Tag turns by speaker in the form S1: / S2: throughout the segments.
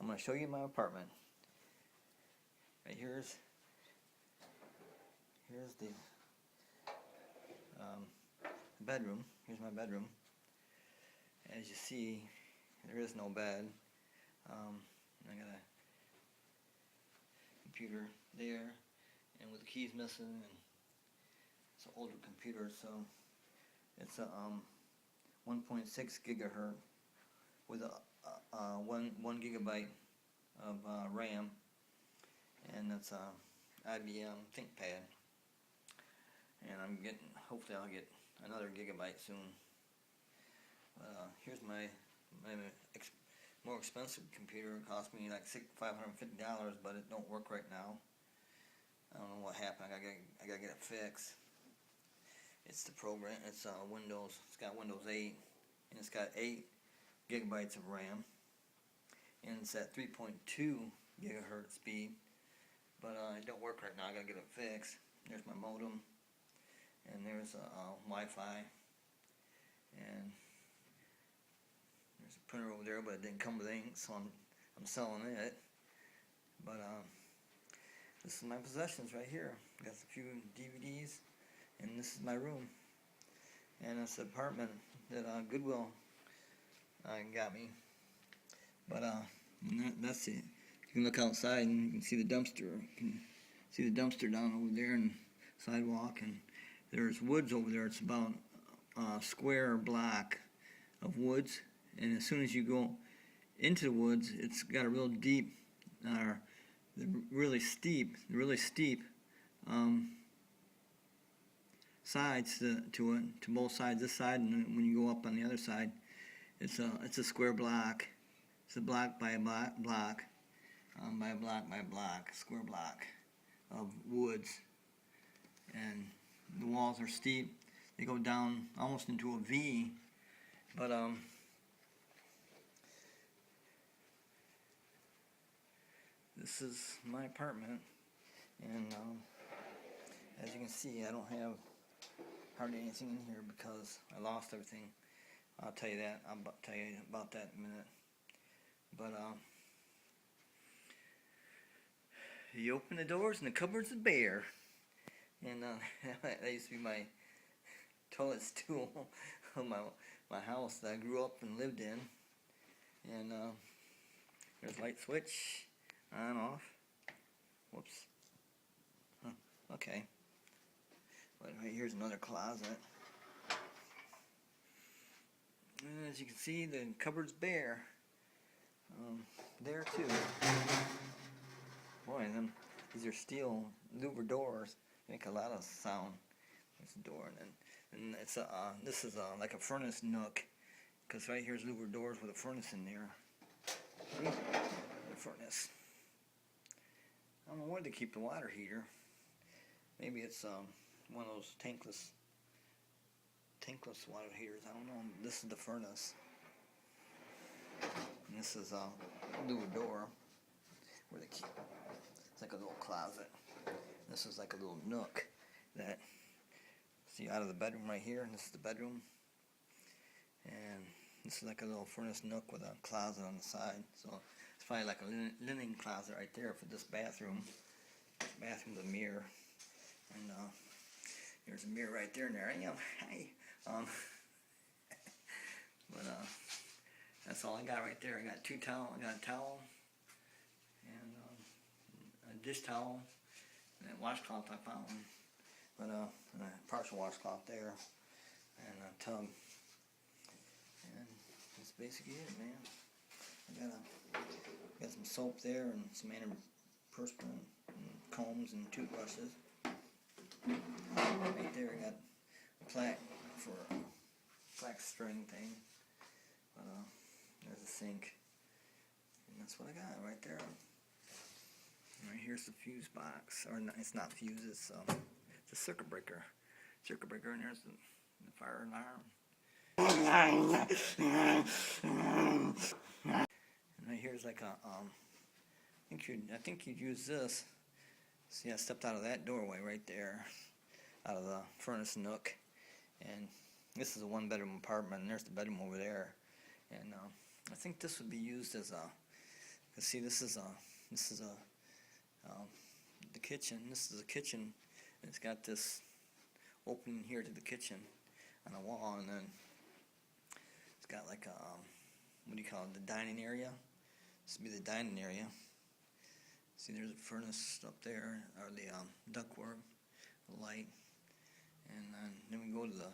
S1: I'm going to show you my apartment. Right here's the bedroom. Here's my bedroom. As you see, there is no bed. I got a computer there, and with the keys missing, and it's an older computer, so it's a 1.6 gigahertz with a 1 gigabyte of RAM, and that's a IBM ThinkPad, and hopefully I'll get another gigabyte soon. Here's my more expensive computer. It cost me like $550, but it don't work right now. I don't know what happened. I gotta get it fixed. It's the program. It's Windows. It's got Windows 8, and it's got 8 gigabytes of RAM, and it's at 3.2 gigahertz speed. But it don't work right now. I gotta get it fixed. There's my modem, and there's Wi-Fi, and there's a printer over there, but it didn't come with ink, so I'm selling it. But this is my possessions right here. Got a few DVDs, and this is my room. And it's an apartment that Goodwill got me. But that's it. You can look outside and you can see the dumpster. You can see the dumpster down over there and sidewalk, and there's woods over there. It's about a square block of woods, and as soon as you go into the woods, it's got a real deep, really steep sides to it, to both sides. This side, and then when you go up on the other side, it's a square block. It's a block by a block, by a block by a block, square block of woods, and the walls are steep. They go down almost into a V, but this is my apartment, and as you can see, I don't have hardly anything in here because I lost everything. I'll tell you that. I'll tell you about that in a minute. But you open the doors and the cupboard's are bare, and that used to be my toilet stool of my house that I grew up and lived in. And there's light switch on, off. Whoops. Huh. Okay. But right here's another closet. And as you can see, the cupboard's bare. There too. Boy, these are steel louver doors. Make a lot of sound. This door, and it's this is like a furnace nook, because right here's louver doors with a furnace in there. The furnace. I don't know where they keep the water heater. Maybe it's one of those tankless water heaters. I don't know. This is the furnace. And this is a louver door where they keep. It's like a little closet. This is like a little nook that. See, out of the bedroom right here, and this is the bedroom, and this is like a little furnace nook with a closet on the side. So it's probably like a linen closet right there for this bathroom. This bathroom's a mirror, and there's a mirror right there, and there I am. Hi. But that's all I got right there. I got two towels. I got a towel and a dish towel and a washcloth I found. But and a partial washcloth there, and a tub, and that's basically it, man. I got some soap there, and some antiperspirant, and combs, and toothbrushes. Right there, I got a plaque for a plaque string thing. But there's a sink, and that's what I got right there. Right here's the fuse box, or no, it's not fuse, it's a circuit breaker, and there's the fire alarm. And right here's like a I think you'd use this. See, I stepped out of that doorway right there, out of the furnace nook, and this is a one-bedroom apartment, and there's the bedroom over there, and I think this would be used as a See, this is the kitchen. This is the kitchen. It's got this opening here to the kitchen on a wall, and then it's got like a what do you call it? The dining area. This would be the dining area. See, there's a furnace up there, or the ductwork, the light, and then we go to the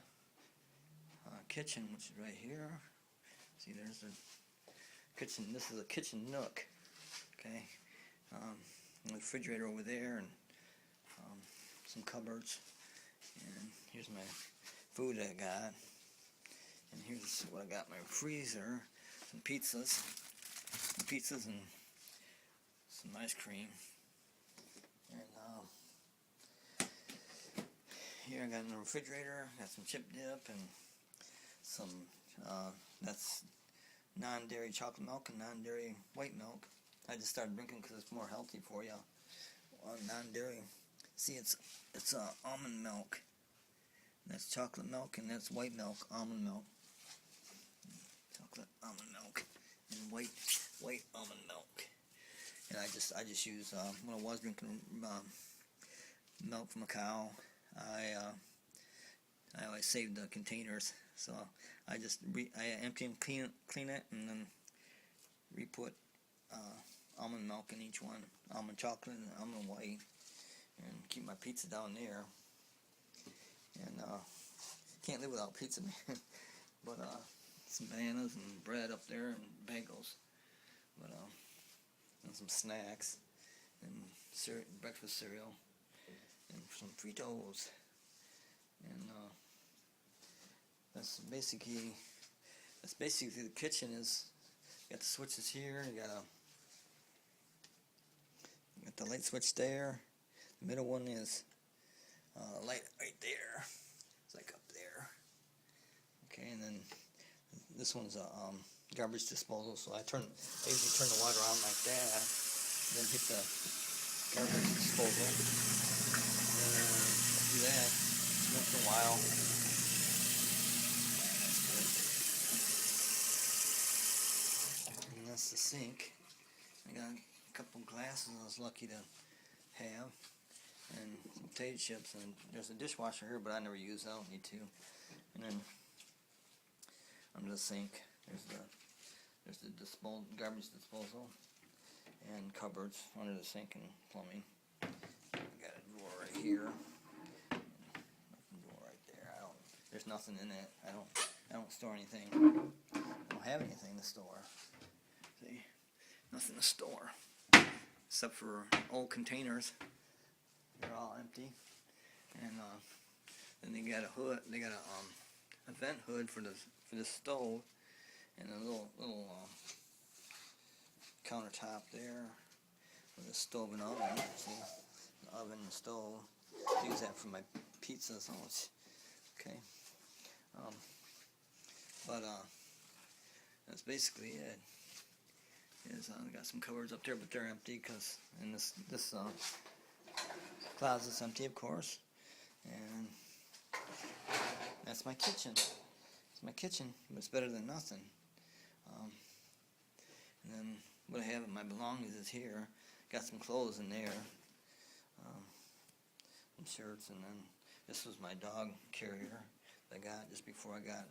S1: kitchen, which is right here. See, there's the kitchen. This is a kitchen nook. Okay, the refrigerator over there, and some cupboards. And here's my food I got. And here's what I got in my freezer: some pizzas, and some ice cream. And here I got in the refrigerator, got some chip dip and some that's non-dairy chocolate milk and non-dairy white milk. I just started drinking because it's more healthy for you. Non-dairy. See, it's almond milk. That's chocolate milk, and that's white milk, almond milk. Chocolate almond milk and white almond milk. And I just use when I was drinking milk from a cow, I always saved the containers, so I just I empty and clean it, and then re-put almond milk in each one, almond chocolate and almond white, and keep my pizza down there. And can't live without pizza, man. But some bananas and bread up there and bagels, but and some snacks and breakfast cereal and some Fritos. And that's basically the kitchen. Is you got the switches here. You got the light switch there. The middle one is light right there. It's like up there. Okay, and then this one's a garbage disposal. So I usually turn the water on like that, then hit the garbage disposal, and do that once in a while. And that's the sink. I got a couple glasses I was lucky to have, and some potato chips, and there's a dishwasher here, but I never use it. I don't need to. And then under the sink, there's the garbage disposal and cupboards under the sink and plumbing. I got a drawer right here, and a drawer right there. There's nothing in it. I don't store anything. I don't have anything to store. See, nothing to store except for old containers. They're all empty. And then they got a hood. They got a vent hood for the stove, and a little countertop there with a stove and oven. See, the oven and stove. Use that for my pizzas. Okay. But that's basically it. I got some cupboards up there, but they're empty because this closet's empty, of course. And that's my kitchen. It's my kitchen, but it's better than nothing. And then what I have in my belongings is here. Got some clothes in there, some shirts, and then this was my dog carrier that I got just before I got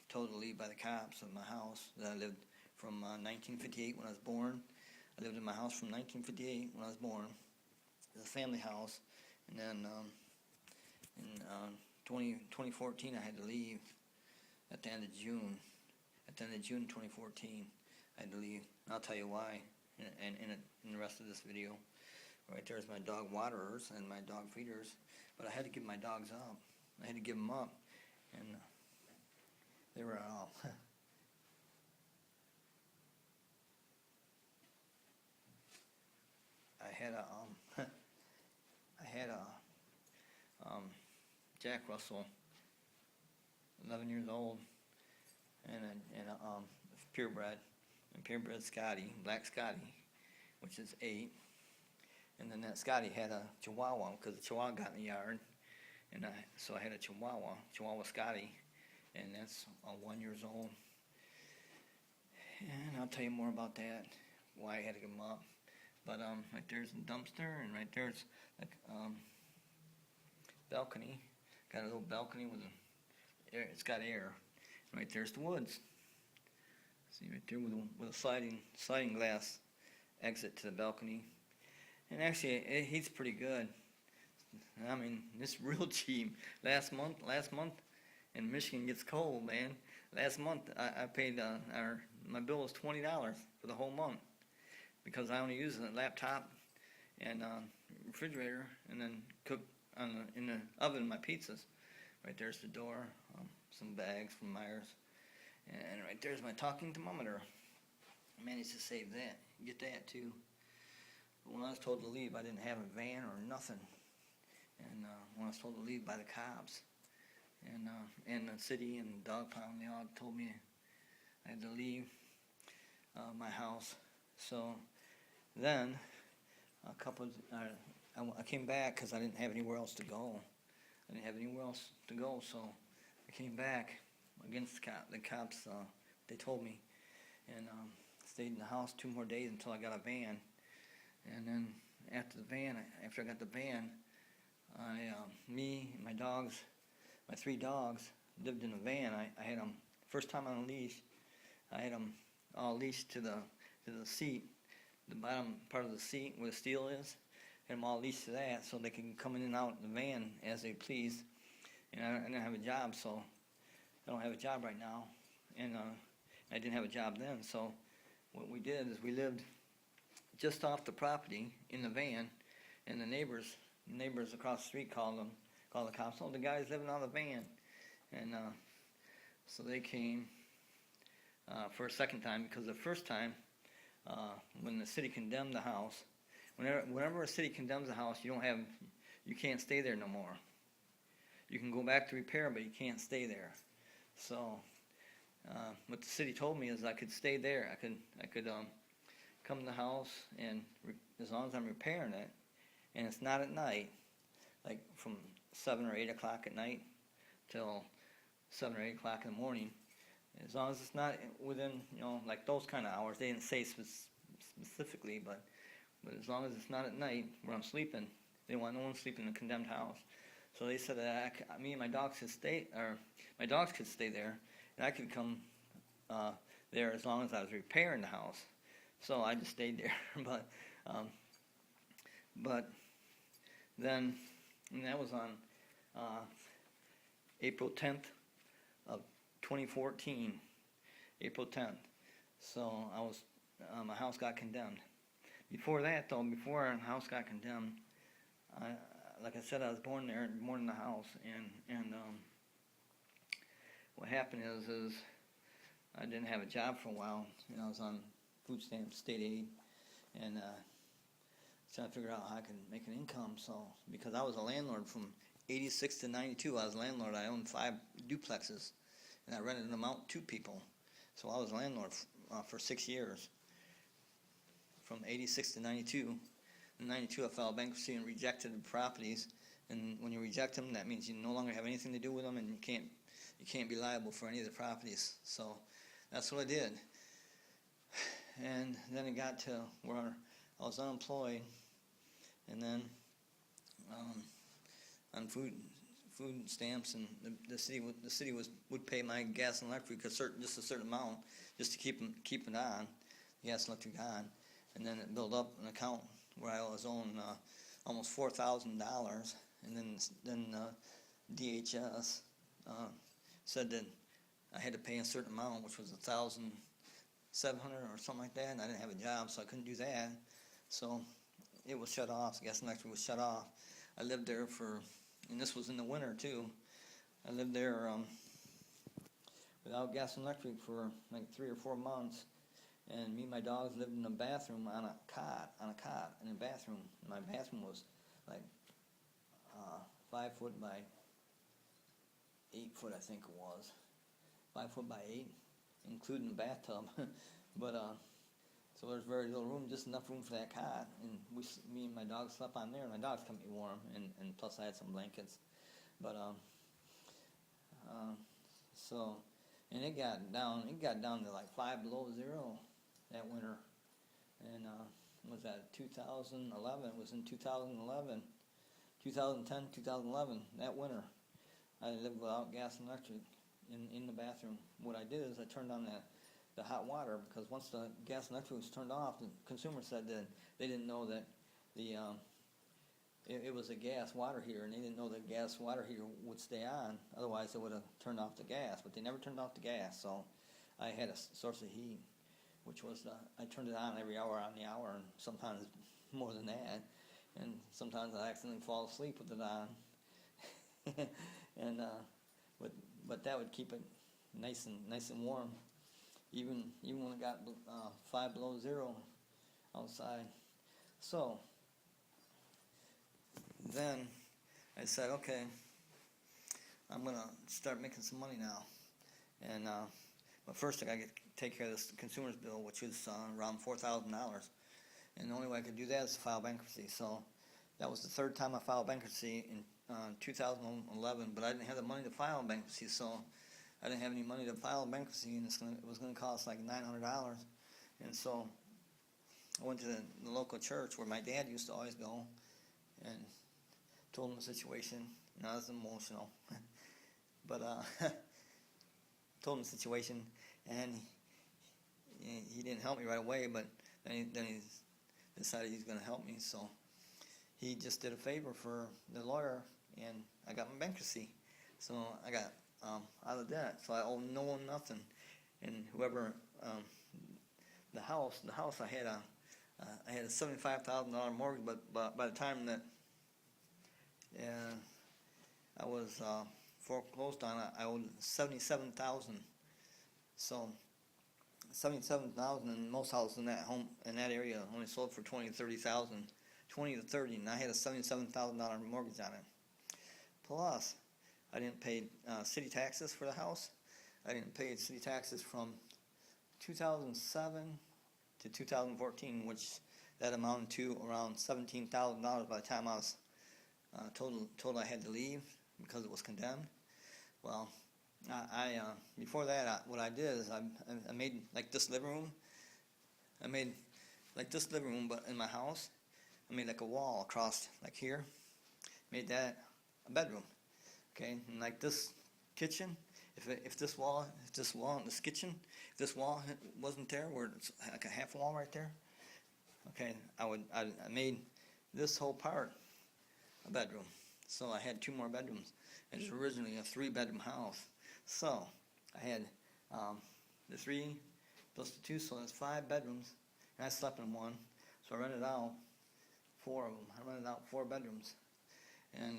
S1: told to leave by the cops of my house that I lived from 1958 when I was born. I lived in my house from 1958 when I was born. It was a family house, and then in 2014 I had to leave at the end of June. At the end of June 2014, I had to leave. And I'll tell you why in the rest of this video. Right there's my dog waterers and my dog feeders, but I had to give my dogs up. I had to give them up, and they were all. I had a Jack Russell, 11 years old, and a purebred Scotty, black Scotty, which is 8. And then that Scotty had a Chihuahua because the Chihuahua got in the yard, and so I had a Chihuahua Scotty, and that's 1 year old. And I'll tell you more about that. why I had to give them up. But right there's the dumpster, and right there's like balcony. Got a little balcony with air. It's got air. Right there's the woods. See right there with a sliding glass exit to the balcony. And actually, it heats pretty good. I mean, it's real cheap. Last month, and Michigan gets cold, man. Last month, I paid my bill was $20 for the whole month because I only use a laptop and refrigerator, and then cook in the oven my pizzas. Right there's the door, some bags from Myers, and right there's my talking thermometer. I managed to save that, get that too. But when I was told to leave, I didn't have a van or nothing. And when I was told to leave by the cops, and the city and the dog pound, they all told me I had to leave my house. So then I came back because I didn't have anywhere else to go. So I came back against the cops. They told me, and stayed in the house 2 more days until I got a van. And then after I got the van, me and my dogs, my 3 dogs, lived in a van. I had them, first time on a leash, I had them all leashed to the seat, the bottom part of the seat where the steel is. Had them all leashed to that so they can come in and out in the van as they please. And I didn't have a job, so I don't have a job right now. And I didn't have a job then, so what we did is we lived just off the property in the van, and the neighbors across the street called the cops. Oh, the guy's living on the van. And so they came for a second time, because the first time when the city condemned the house, whenever a city condemns a house, you can't stay there no more. You can go back to repair, but you can't stay there. So what the city told me is I could stay there. I could come to the house, and as long as I'm repairing it, and it's not at night, like from 7 or 8 o'clock at night till 7 or 8 o'clock in the morning, as long as it's not within, like those kind of hours. They didn't say specifically, but as long as it's not at night where I'm sleeping, they didn't want no one sleeping in a condemned house. So they said that me and my dogs could stay there, and I could come there as long as I was repairing the house. So I just stayed there, but then, and that was on April 10th of 2014, April 10th. So my house got condemned. Before that, though, before our house got condemned, like I said, I was born there, born in the house, and what happened is I didn't have a job for a while. I was on food stamps, state aid, and trying to figure out how I could make an income. So because I was a landlord from 86 to 92, I was a landlord. I owned 5 duplexes, and I rented them out to people. So I was a landlord for 6 years, from 86 to 92. In 92, I filed bankruptcy and rejected the properties. And when you reject them, that means you no longer have anything to do with them, and you can't be liable for any of the properties. So that's what I did. And then it got to where I was unemployed, and then on food stamps, and the city would pay my gas and electric just a certain amount, just to keep it on, gas and electric on, and then it built up an account where I was owing almost $4,000, and then DHS said that I had to pay a certain amount, which was $1,700 or something like that, and I didn't have a job, so I couldn't do that. So it was shut off. Gas and electric was shut off. I lived there and this was in the winter too. I lived there without gas and electric for like 3 or 4 months, and me and my dogs lived in a bathroom on a cot in a bathroom. My bathroom was like 5 foot by 8 foot, I think it was. 5 foot by 8, including the bathtub. But so there's very little room, just enough room for that cot, and me and my dogs slept on there. My dogs kept me warm, and plus I had some blankets. But so, and it got down to like 5 below zero that winter, and was that 2011? It was in 2011, 2010, 2011, that winter. I lived without gas and electric in the bathroom. What I did is I turned on the hot water, because once the gas and electric was turned off, the consumer said that they didn't know that it was a gas water heater, and they didn't know the gas water heater would stay on. Otherwise, they would have turned off the gas, but they never turned off the gas. So I had a source of heat, which was I turned it on every hour on the hour, and sometimes more than that. And sometimes I accidentally fall asleep with it on. And but that would keep it nice and warm, even when it got 5 below zero outside. So then I said, okay, I'm gonna start making some money now, and but first I gotta take care of this consumer's bill, which is around $4,000, and the only way I could do that is to file bankruptcy. So that was the third time I filed bankruptcy in 2011, but I didn't have the money to file bankruptcy, so I didn't have any money to file bankruptcy, and it was going to cost like $900. And so I went to the local church where my dad used to always go, and told him the situation. And I was emotional, but told him the situation, and he didn't help me right away, but then he decided he's going to help me. So he just did a favor for the lawyer, and I got my bankruptcy. So I got out of debt. So I owe no one nothing. And whoever the house I had a $75,000 mortgage, but by the time that I was foreclosed on, I owed $77,000. So $77,000, and most houses in that area only sold for $20,000 to $30,000. 20 to 30, and I had a $77,000 mortgage on it. Plus, I didn't pay city taxes for the house. I didn't pay city taxes from 2007 to 2014, which that amounted to around $17,000 by the time I was told I had to leave because it was condemned. Well, I before that, what I did is I made like this living room. I made like this living room, but in my house. I made like a wall across, like here, made that a bedroom, okay, and like this kitchen, if this wall in this kitchen, if this wall wasn't there, where it's like a half wall right there, okay, I made this whole part a bedroom. So I had 2 more bedrooms. It was originally a 3-bedroom house. So I had the 3 plus the 2, so that's 5 bedrooms, and I slept in one. So I rented out 4 of them. I rented out 4 bedrooms, and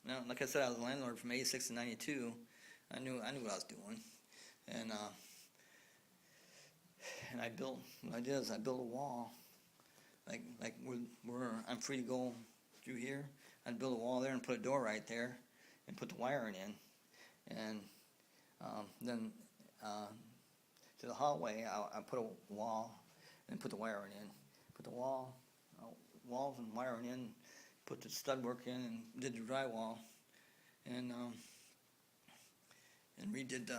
S1: now, like I said, I was a landlord from '86 to '92. I knew what I was doing, and I built. What I did is I built a wall, like where I'm free to go through here. I'd build a wall there and put a door right there, and put the wiring in, and then to the hallway I put a wall and put the wiring in. Put the walls and wiring in, put the stud work in, and did the drywall, and redid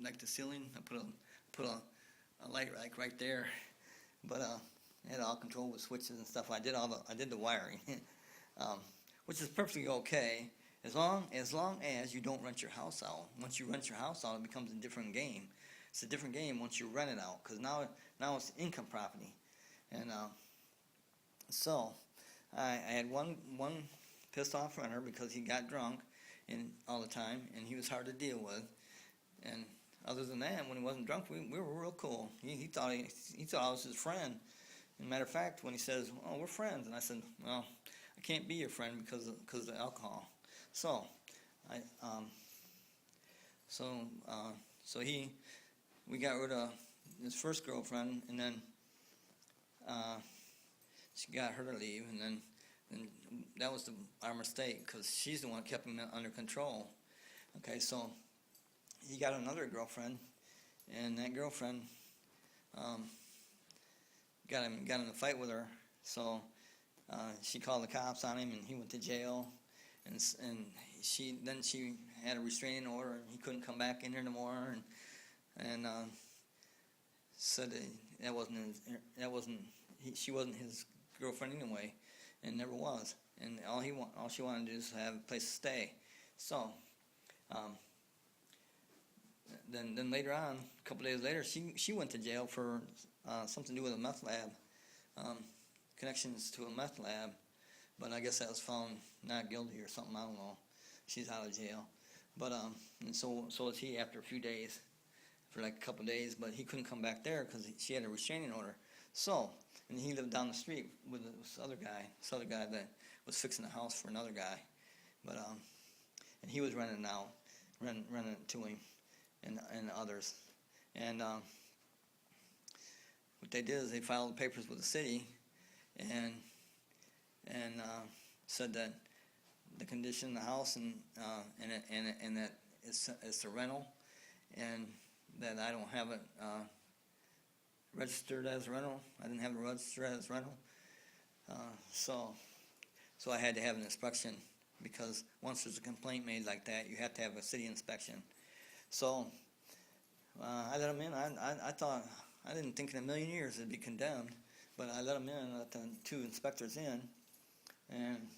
S1: like the ceiling. I put a light like right there, but I had it all controlled with switches and stuff. I did the wiring, which is perfectly okay as long as you don't rent your house out. Once you rent your house out, it becomes a different game. It's a different game once you rent it out, because now it's income property. And so I had one pissed off renter because he got drunk and all the time, and he was hard to deal with. And other than that, when he wasn't drunk, we were real cool. He thought I was his friend. And matter of fact, when he says, "Oh, we're friends," and I said, "Well, I can't be your friend because of the alcohol." So we got rid of his first girlfriend, and then she got her to leave, and then that was our mistake, because she's the one that kept him under control. Okay, so he got another girlfriend, and that girlfriend got in a fight with her. So she called the cops on him, and he went to jail. And she had a restraining order, and he couldn't come back in here no more. And said that she wasn't his girlfriend anyway, and never was. And all she wanted to do is have a place to stay. So, then later on, a couple days later, she went to jail for something to do with a meth lab, connections to a meth lab. But I guess that was found not guilty or something. I don't know. She's out of jail. But and so was he after a few days, for like a couple of days. But he couldn't come back there because she had a restraining order. So, and he lived down the street with this other guy that was fixing a house for another guy. But and he was renting it out, renting it to him, and others. And what they did is they filed the papers with the city, and said that the condition of the house and that it's a rental, and that I don't have it registered as a rental. I didn't have it registered as rental. So I had to have an inspection, because once there's a complaint made like that, you have to have a city inspection. So I let him in. I thought, I didn't think in a million years it'd be condemned, but I let him in. I let the two inspectors in, and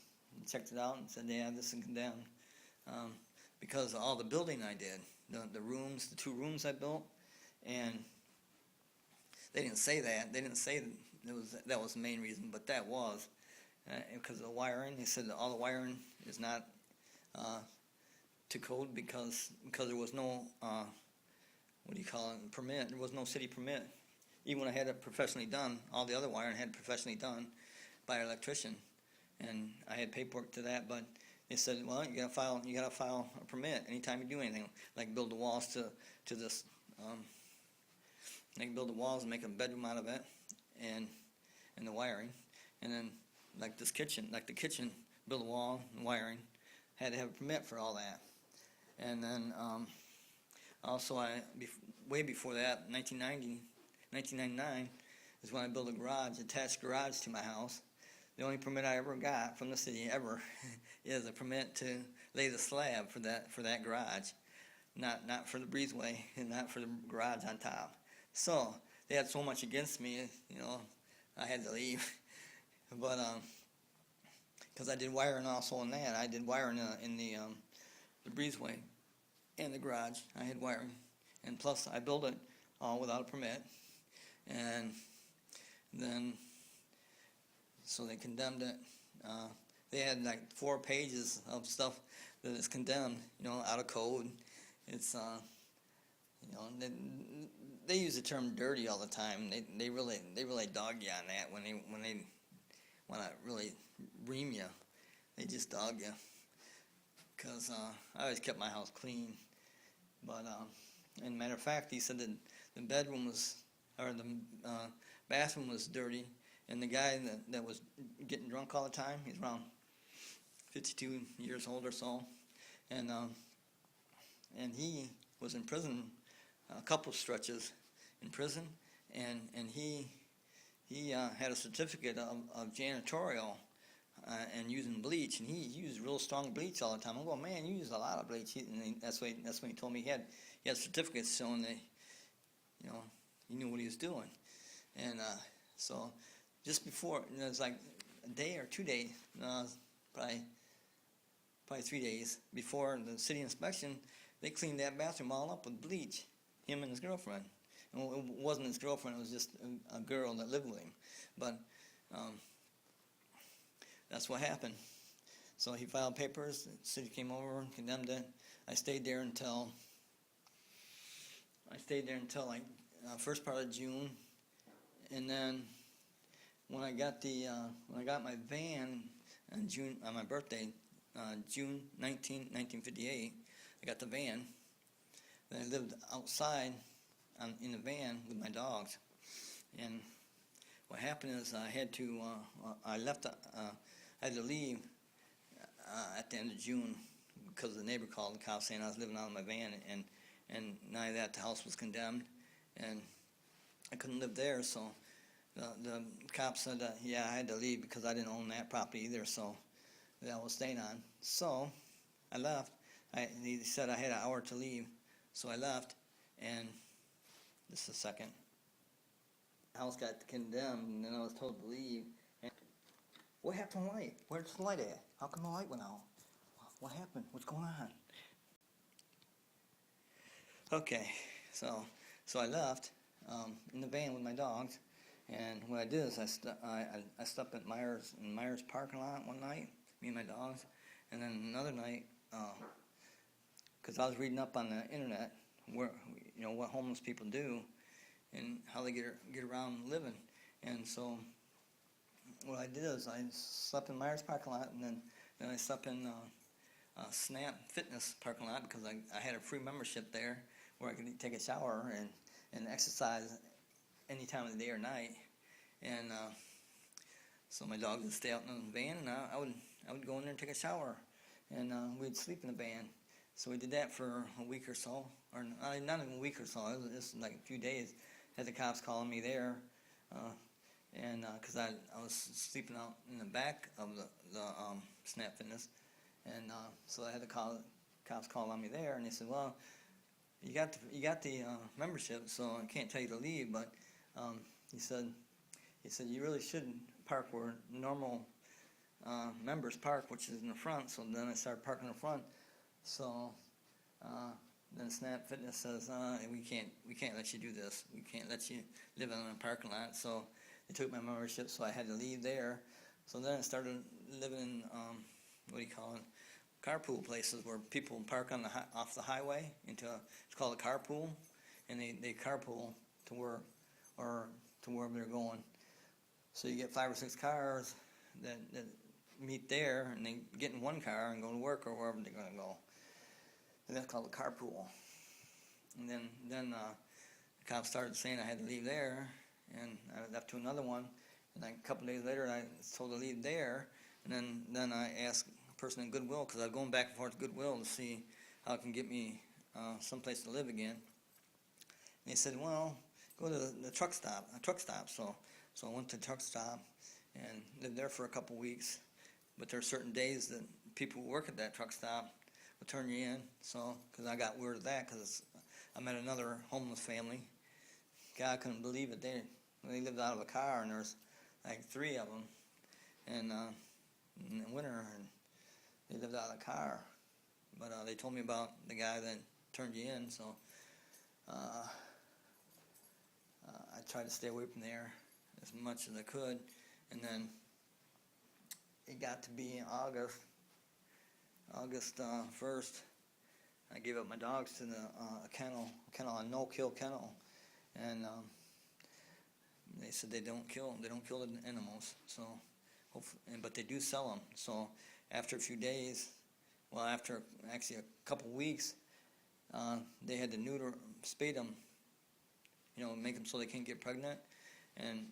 S1: checked it out and said, yeah, this is condemned, because of all the building I did, the 2 rooms I built. And they didn't say that. They didn't say that was the main reason, but that was because of the wiring. They said that all the wiring is not to code, because there was no permit. There was no city permit. Even when I had it professionally done, all the other wiring had professionally done by an electrician, and I had paperwork to that. But they said, well, you gotta file a permit anytime you do anything, like build the walls to this. They can build the walls and make a bedroom out of it, and the wiring, and then like the kitchen, build a wall and wiring, had to have a permit for all that. And then also way before that, 1999 is when I built a garage, attached garage to my house. The only permit I ever got from the city ever is a permit to lay the slab for that garage, not for the breezeway and not for the garage on top. So they had so much against me, I had to leave. But because I did wiring also in that, I did wiring in the breezeway and the garage. I had wiring, and plus I built it all without a permit, and then so they condemned it. They had like 4 pages of stuff that is condemned, out of code. It's they use the term dirty all the time. They really dog you on that when they want to really ream you. They just dog you. Because I always kept my house clean. But and matter of fact, he said that the bedroom was, or the bathroom was dirty, and the guy that was getting drunk all the time, he's around 52 years old or so, and he was in prison a couple stretches in prison, and he had a certificate of janitorial and using bleach, and he used real strong bleach all the time. I'm going, man, you use a lot of bleach. That's when he told me he had certificates showing that he knew what he was doing. And so just before, it was like a day or 2 days, probably 3 days before the city inspection, they cleaned that bathroom all up with bleach, him and his girlfriend. And it wasn't his girlfriend, it was just a girl that lived with him. But that's what happened. So he filed papers, the city came over and condemned it. I stayed there until like first part of June, and then when I got my van in June on my birthday, June 1958, I got the van. Then I lived outside in the van with my dogs, and what happened is I had to leave at the end of June because the neighbor called the cops saying I was living out of my van, and now that the house was condemned, and I couldn't live there, so the cops said that, yeah, I had to leave because I didn't own that property either, so that I was staying on. So I left. He said I had an hour to leave, so I left, and just a second. house got condemned, and then I was told to leave. And what happened to the light? Where's the light at? How come the light went out? What happened? What's going on? Okay, so I left in the van with my dogs, and what I did is I stopped at Myers parking lot one night, me and my dogs, and then another night, because I was reading up on the internet where what homeless people do and how they get around living, and so what I did is I slept in Myers parking lot, and then I slept in Snap Fitness parking lot because I had a free membership there where I could take a shower and exercise any time of the day or night, and so my dog would stay out in the van, and I would go in there and take a shower, and we'd sleep in the van. So we did that for a week or so, or not even a week or so. It was just like a few days. Had the cops calling me there, and because I was sleeping out in the back of the Snap Fitness, and so I had the cops call on me there, and they said, well, you got the membership, so I can't tell you to leave, but he said you really shouldn't park where normal members park, which is in the front. So then I started parking in the front. So then Snap Fitness says we can't let you do this. We can't let you live in a parking lot. So they took my membership, so I had to leave there. So then I started living in what do you call it? Carpool places where people park on off the highway it's called a carpool, and they carpool to work or to wherever they're going. So you get 5 or 6 cars that meet there, and they get in one car and go to work or wherever they're going to go. And that's called a carpool. And then the cops started saying I had to leave there, and I left to another one. And then a couple of days later, I was told to leave there. And then I asked a person in Goodwill, because I was going back and forth to Goodwill to see how it can get me someplace to live again. And they said, well, go to the truck stop. So I went to the truck stop and lived there for a couple weeks. But there are certain days that people who work at that truck stop will turn you in. So, because I got word of that, because I met another homeless family. God, I couldn't believe it. They lived out of a car, and there's like 3 of them, and in the winter, and they lived out of the car. But they told me about the guy that turned you in, so I tried to stay away from there as much as I could. And then it got to be August 1st. I gave up my dogs to a kennel, a no-kill kennel, and they said they don't kill the animals. So, but they do sell them. So after a few days, well, after actually a couple weeks, they had to spay them, make them so they can't get pregnant, and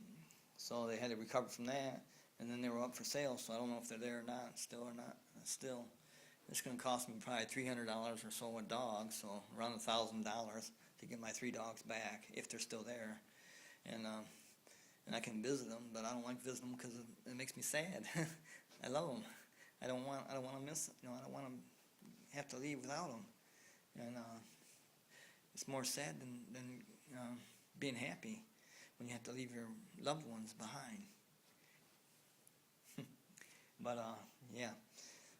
S1: so they had to recover from that, and then they were up for sale. So I don't know if they're there or not, still. It's going to cost me probably $300 or so a dog, so around $1,000 to get my 3 dogs back if they're still there, and I can visit them, but I don't like visiting them because it makes me sad. I love them. I don't want to miss. I don't want to have to leave without them, and it's more sad than being happy when you have to leave your loved ones behind. But yeah,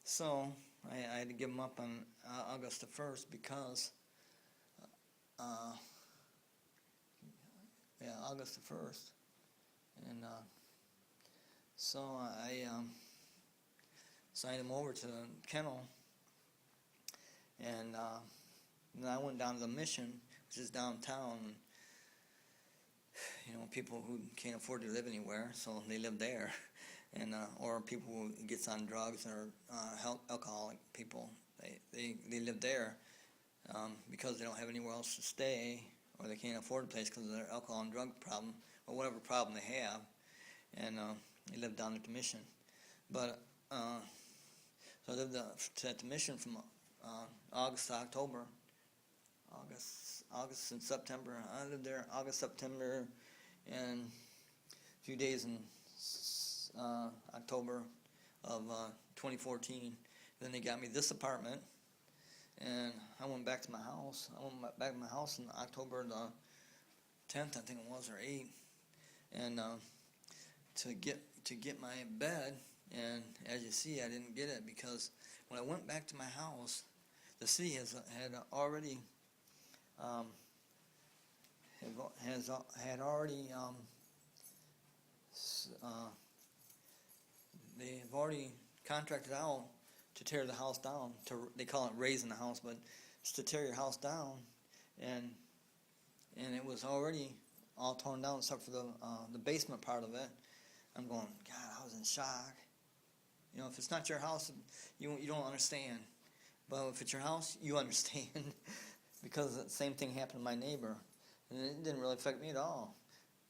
S1: so I had to give them up on August the 1st because August the 1st, and so I signed them over to the kennel, and then I went down to the Mission, which is downtown. People who can't afford to live anywhere, so they live there, and or people who gets on drugs or alcoholic people, they live there because they don't have anywhere else to stay, or they can't afford a place because of their alcohol and drug problem or whatever problem they have, and they live down at the Mission. But so I lived at the Mission from August to October. August and September. I lived there August, September, and a few days in October of 2014. Then they got me this apartment, and I went back to my house. I went back to my house in October the 10th, I think it was, or 8th. and to get my bed. And as you see, I didn't get it because when I went back to my house, the city had already they've already contracted out to tear the house down. They call it raising the house, but it's to tear your house down, and it was already all torn down except for the basement part of it. I'm going, God, I was in shock. You know, if it's not your house, you don't understand. But if it's your house, you understand, because the same thing happened to my neighbor, and it didn't really affect me at all.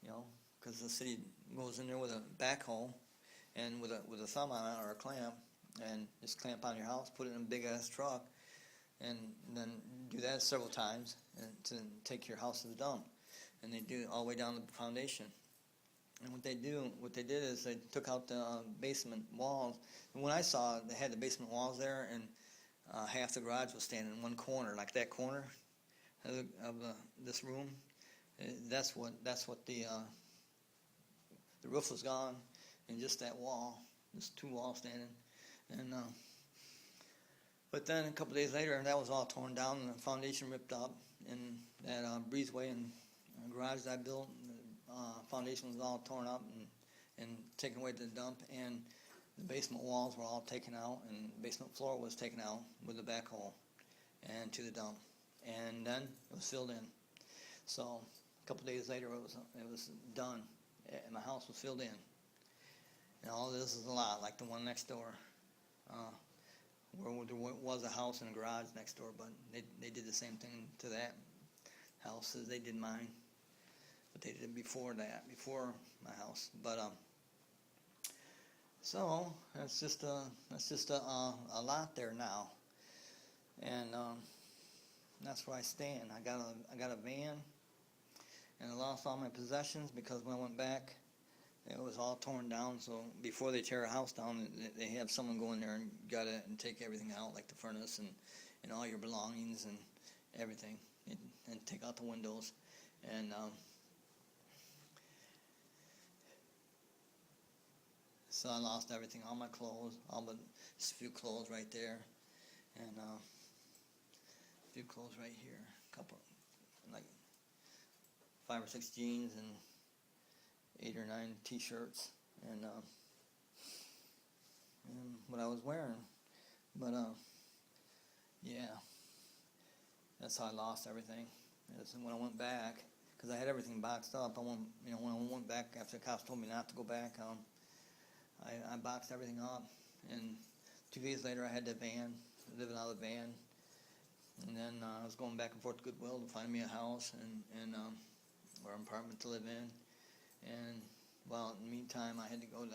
S1: You know, because the city goes in there with a backhoe and with a thumb on it or a clamp, and just clamp on your house, put it in a big ass truck, and then do that several times and to take your house to the dump. And they do it all the way down to the foundation. And what they did is they took out the basement walls. And when I saw it, they had the basement walls there, and half the garage was standing in one corner, like that corner of this room. That's what the roof was gone, and just that wall, just two walls standing. And but then a couple days later, that was all torn down, and the foundation ripped up, and that breezeway and garage that I built, the foundation was all torn up and taken away to the dump, and the basement walls were all taken out, and the basement floor was taken out with the backhoe and to the dump, and then it was filled in. So a couple days later, it was done, and my house was filled in. And all this is a lot, like the one next door, where there was a house and a garage next door, but they did the same thing to that house as they did mine. But they did it before my house. But so that's just a lot there now, and that's where I stand. I got a van, and I lost all my possessions because when I went back, it was all torn down. So before they tear a house down, they have someone go in there and gut it and take everything out, like the furnace and all your belongings and everything, and take out the windows. And so I lost everything, all my clothes, all but just a few clothes right there, and a few clothes right here, a couple, like 5 or 6 jeans and 8 or 9 t-shirts, and what I was wearing. But yeah, that's how I lost everything. And when I went back, because I had everything boxed up, when I went back after the cops told me not to go back, I boxed everything up, and 2 days later I had the van, living out of the van, and then I was going back and forth to Goodwill to find me a house and or an apartment to live in. And well, in the meantime, I had to go to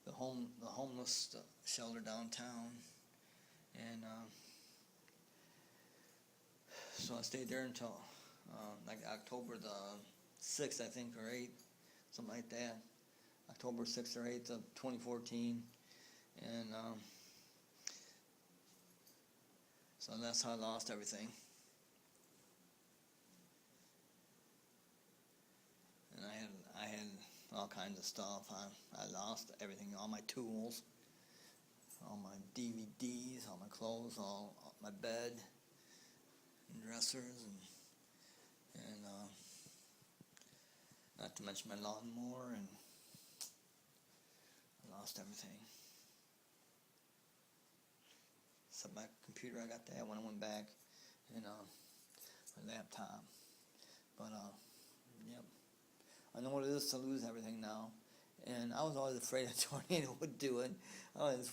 S1: the homeless shelter downtown, and so I stayed there until like October the 6th, I think, or 8th, something like that. October 6th or 8th of 2014, and so that's how I lost everything. And I had all kinds of stuff. I lost everything, all my tools, all my DVDs, all my clothes, all my bed and dressers, and not to mention my lawnmower, and I lost everything. Except my computer, I got that when I went back, and my laptop. But yep. I know what it is to lose everything now, and I was always afraid a tornado would do it. I was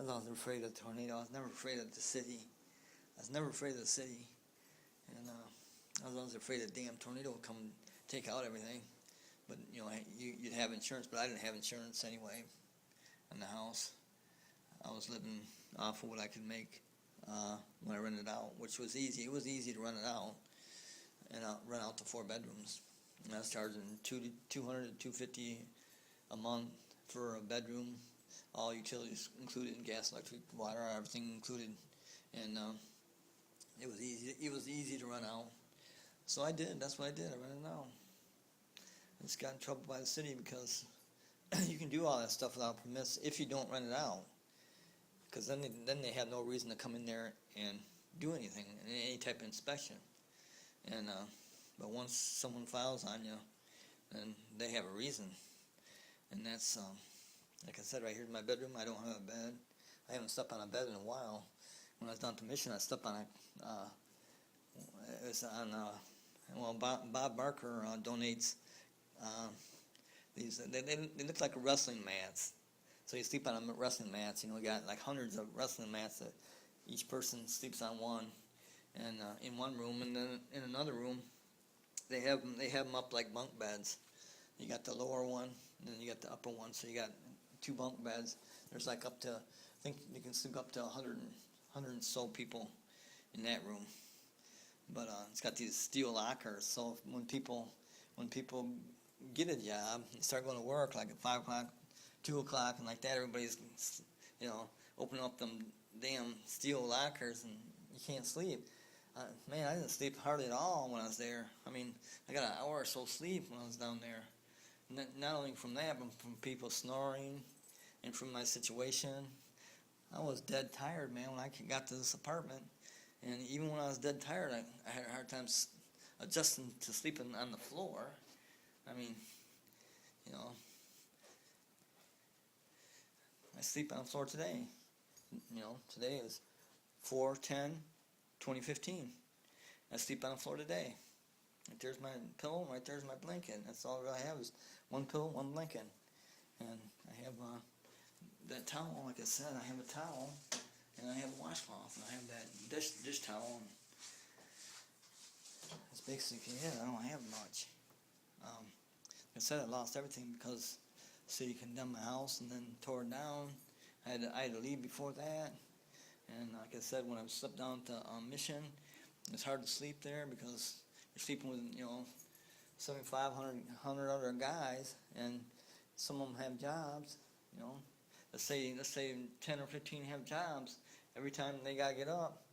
S1: always afraid of a tornado. I was never afraid of the city. And I was always afraid a damn tornado would come and take out everything. But you'd have insurance, but I didn't have insurance anyway in the house. I was living off of what I could make when I rented out, which was easy. It was easy to rent it out, and rent out the 4 bedrooms. And I was charging $200 to $250 a month for a bedroom, all utilities included, gas, electric, water, everything included. And it was easy to rent out. So I did. That's what I did. I rented it out. it's got in trouble by the city because you can do all that stuff without permits if you don't rent it out. Because then they have no reason to come in there and do anything, any type of inspection. And but once someone files on you, then they have a reason. And that's like I said, right here's my bedroom. I don't have a bed. I haven't slept on a bed in a while. When I was down to Mission, I slept on a. It was on. Well, Bob Barker donates these. They look like wrestling mats. So you sleep on wrestling mats. You know, we got like hundreds of wrestling mats that each person sleeps on one, and in one room, and then in another room, they have them up like bunk beds. You got the lower one, and then you got the upper one. So you got 2 bunk beds. There's like up to, I think you can sleep up to 100 and so people in that room. But it's got these steel lockers. So when people get a job and start going to work, like at 5 o'clock, 2 o'clock, and like that, everybody's, you know, opening up them damn steel lockers, and you can't sleep. Man, I didn't sleep hardly at all when I was there. I mean, I got an hour or so sleep when I was down there. Not only from that, but from people snoring, and from my situation. I was dead tired, man, when I got to this apartment. And even when I was dead tired, I had a hard time adjusting to sleeping on the floor. I mean, you know, I sleep on the floor today. You know, today is 4/10/2015. I sleep on the floor today. Right there's my pillow, right there's my blanket. That's all I have is one pillow, one blanket. And I have that towel, like I said, I have a towel, and I have a washcloth, and I have that dish towel. That's basically it. I don't have much. Like I said, I lost everything because the city condemned my house and then tore it down. I had to leave before that. And like I said, when I slept down to Mission, it's hard to sleep there because you're sleeping with, you know, 7,500 other guys, and some of them have jobs, you know. Let's say 10 or 15 have jobs. Every time they gotta get up,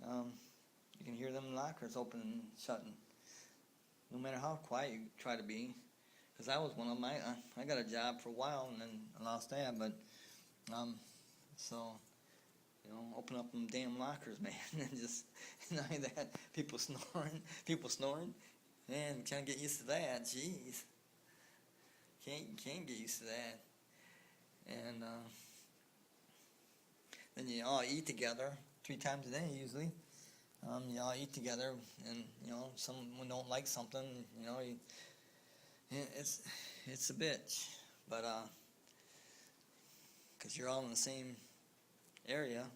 S1: you can hear them lockers open and shutting. No matter how quiet you try to be, because I was one of them. I got a job for a while and then I lost that. But so you know, open up them damn lockers, man, and just not only that, people snoring, man, can't get used to that. Jeez, can't get used to that. And then you all eat together 3 times a day usually. You all eat together, and you know, someone don't like something, you know, it's a bitch, but because you're all in the same area,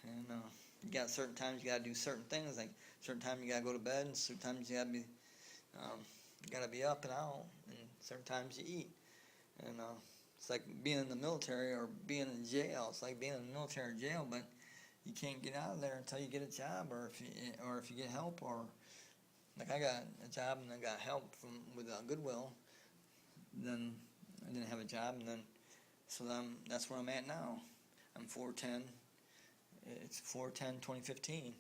S1: and you got certain times you gotta do certain things, like certain times you gotta go to bed, and certain times you gotta be up and out, and certain times you eat, and it's like being in the military or being in jail. It's like being in the military jail, but you can't get out of there until you get a job, or if you get help, or like I got a job and I got help with Goodwill. Then I didn't have a job, and then so that's where I'm at now. I'm 4/10. It's 4/10/2015.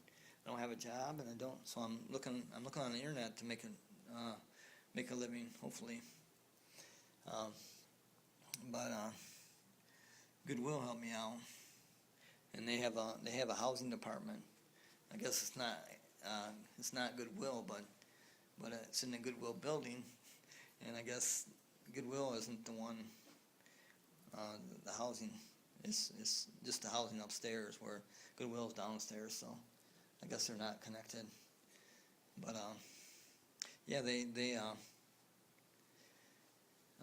S1: I don't have a job, and I don't. So I'm looking on the internet to make a living, hopefully. But Goodwill helped me out, and they have a housing department. I guess it's not Goodwill, but it's in the Goodwill building, and I guess Goodwill isn't the one. The housing is just the housing upstairs, where Goodwill's downstairs. So I guess they're not connected. But yeah,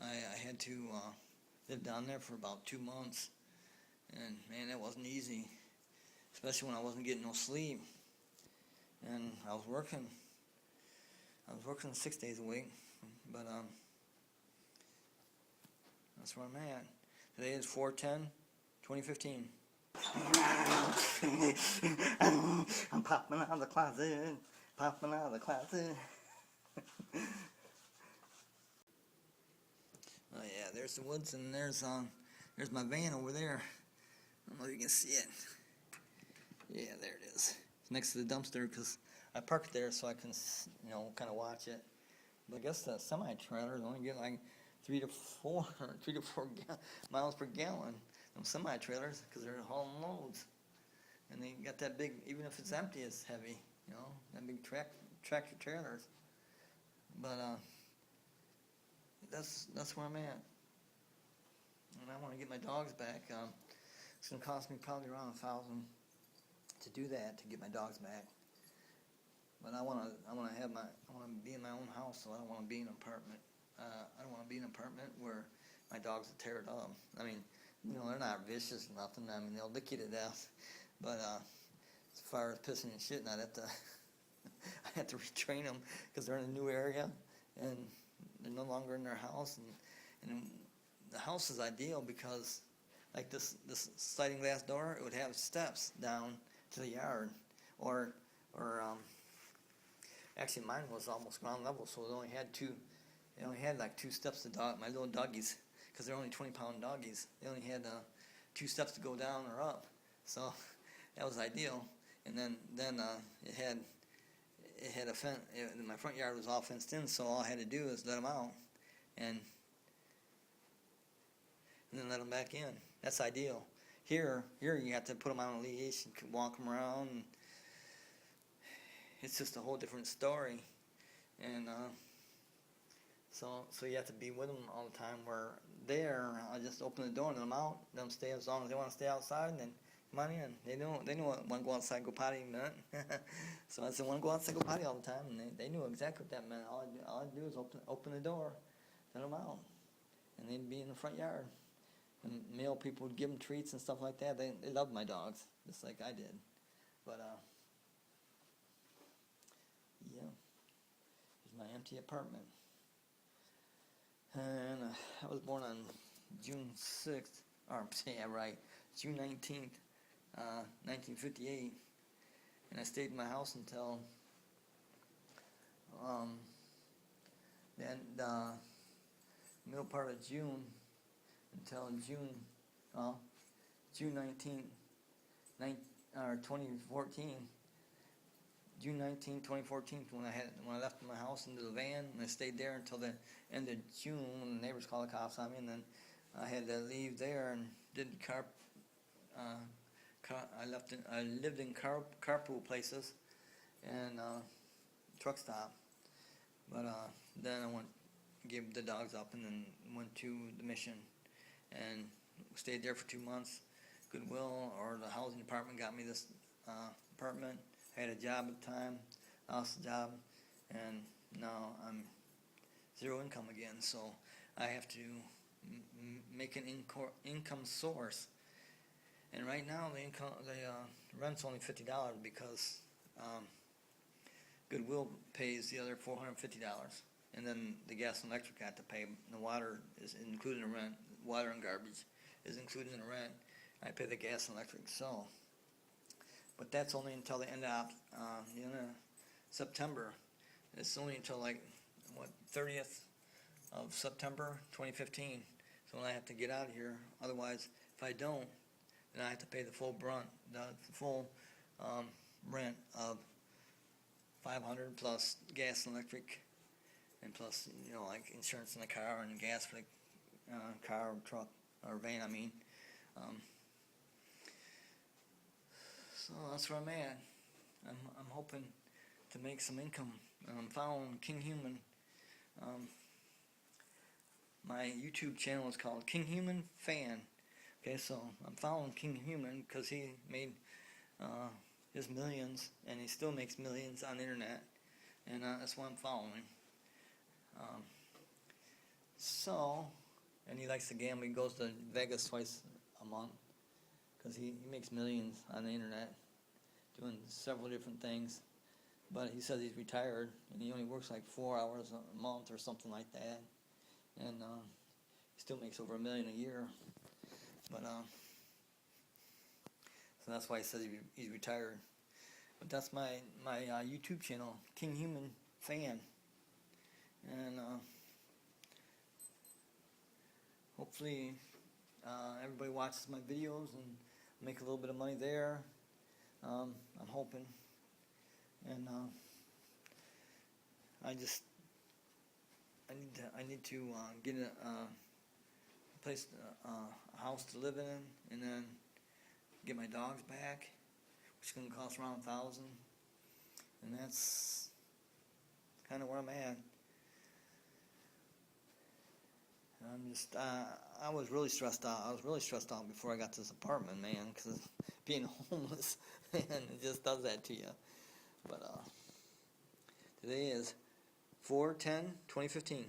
S1: I had to live down there for about 2 months, and man, that wasn't easy, especially when I wasn't getting no sleep, and I was working 6 days a week, but that's where I'm at. Today is 4/10/2015. I'm popping out of the closet. Oh yeah, there's the woods, and there's my van over there. I don't know if you can see it. Yeah, there it is. It's next to the dumpster because I parked there so I can, you know, kind of watch it. But I guess the semi-trailers only get like 3 to 4, 3 to 4 miles per gallon. Them semi-trailers, because they're hauling loads. And they got that big, even if it's empty, it's heavy, you know, that big tractor trailers. But that's where I'm at. And I want to get my dogs back. It's gonna cost me probably around $1,000 to do that, to get my dogs back. But I wanna be in my own house, so I don't wanna be in an apartment. I don't wanna be in an apartment where my dogs will tear it up. I mean, you know, they're not vicious or nothing. I mean, they'll lick you to death. But as far as pissing and shitting, I'd have to I have to retrain them because they're in a new area and they're no longer in their house. And the house is ideal because, like this sliding glass door, it would have steps down to the yard, or actually mine was almost ground level, so it only had like 2 steps to my little doggies, because they're only 20-pound doggies. They only had 2 steps to go down or up, so that was ideal. And then it had a fence. My front yard was all fenced in, so all I had to do was let them out, and then let them back in. That's ideal. Here you have to put them on a leash and walk them around. And it's just a whole different story, and so you have to be with them all the time. Where I just open the door and let them out. Let them stay as long as they want to stay outside, and then come on in. They know want to go outside and go potty in a minute. So I said, want to go outside and go potty all the time, and they knew exactly what that meant. All I'd do is open the door, let them out, and they'd be in the front yard. And male people would give them treats and stuff like that. They loved my dogs, just like I did. But yeah, here's my empty apartment. And I was born on June 6th, or yeah, right, June 19th, 1958. And I stayed in my house until the middle part of June, until June 19th, 2014. June 19, 2014, when I left my house into the van, and I stayed there until the end of June when the neighbors called the cops on me, and then I had to leave there and did I lived in carpool places and truck stop, but then I gave the dogs up and then went to the mission and stayed there for 2 months. Goodwill or the housing department got me this apartment. I had a job at the time, lost the job, and now I'm zero income again. So I have to make an income source. And right now the rent's only $50 because Goodwill pays the other $450, and then the gas and electric I have to pay. The water is included in the rent. Water and garbage is included in the rent. I pay the gas and electric. So. But that's only until the end of September. It's only until 30th of September 2015. So I have to get out of here. Otherwise, if I don't, then I have to pay the full rent of $500 plus gas and electric, and plus like insurance in the car and gas for the car or truck or van. I mean. So that's where I'm at. I'm hoping to make some income. I'm following King Human. My YouTube channel is called King Human Fan. Okay, so I'm following King Human because he made his millions, and he still makes millions on the internet, and that's why I'm following. And he likes to gamble. He goes to Vegas twice a month. Because he makes millions on the internet doing several different things. But he says he's retired, and he only works like 4 hours a month or something like that. And he still makes over $1 million a year. But so that's why he says he's retired. But that's my YouTube channel, King Human Fan. And hopefully everybody watches my videos and make a little bit of money there. I'm hoping, and I need to get a place, a house to live in, and then get my dogs back, which is going to cost around $1,000, and that's kind of where I'm at. I'm just, I was really stressed out. I was really stressed out before I got to this apartment, man, because being homeless, man, it just does that to you. But today is 4/10/2015.